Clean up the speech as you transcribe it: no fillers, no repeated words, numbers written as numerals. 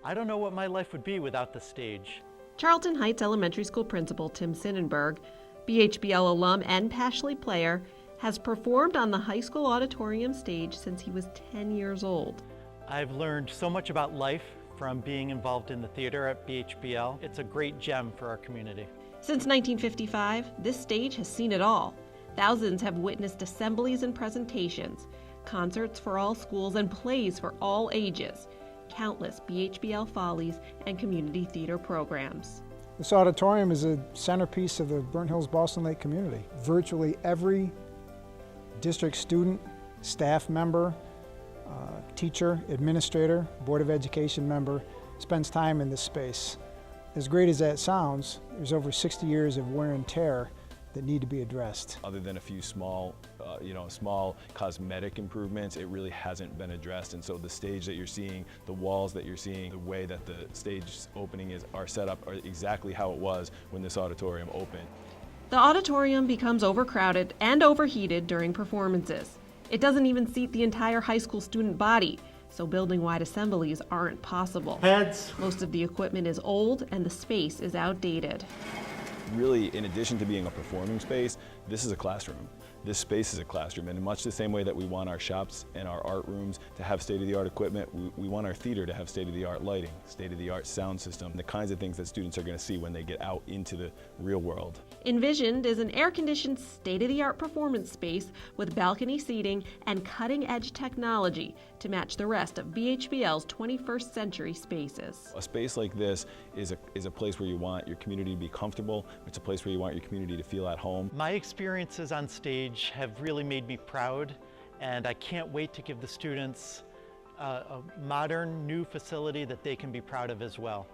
I don't know what my life would be without the stage. Charlton Heights Elementary School Principal Tim Sinnenberg, BHBL alum and Pashley player, has performed on the high school auditorium stage since he was 10 years old. I've learned so much about life from being involved in the theater at BHBL. It's a great gem for our community. Since 1955, this stage has seen it all. Thousands have witnessed assemblies and presentations, concerts for all schools, and plays for all ages, countless BHBL follies, and community theater programs. This auditorium is a centerpiece of the Burnt Hills-Balkton Lake community. Virtually every district student, staff member, teacher, administrator, Board of Education member spends time in this space. As great as that sounds, there's over 60 years of wear and tear that need to be addressed. Other than a few small cosmetic improvements, it really hasn't been addressed. And so the stage that you're seeing, the walls that you're seeing, the way that the stage opening are set up are exactly how it was when this auditorium opened. The auditorium becomes overcrowded and overheated during performances. It doesn't even seat the entire high school student body, so building-wide assemblies aren't possible. Heads. Most of the equipment is old and the space is outdated. Really, in addition to being a performing space, this is a classroom. This space is a classroom, and in much the same way that we want our shops and our art rooms to have state-of-the-art equipment, we want our theater to have state-of-the-art lighting, state-of-the-art sound system, the kinds of things that students are going to see when they get out into the real world. Envisioned is an air-conditioned, state-of-the-art performance space with balcony seating and cutting-edge technology to match the rest of BHBL's 21st century spaces. A space like this is a place where you want your community to be comfortable. It's a place where you want your community to feel at home. My experiences on stage have really made me proud, and I can't wait to give the students a modern, new facility that they can be proud of as well.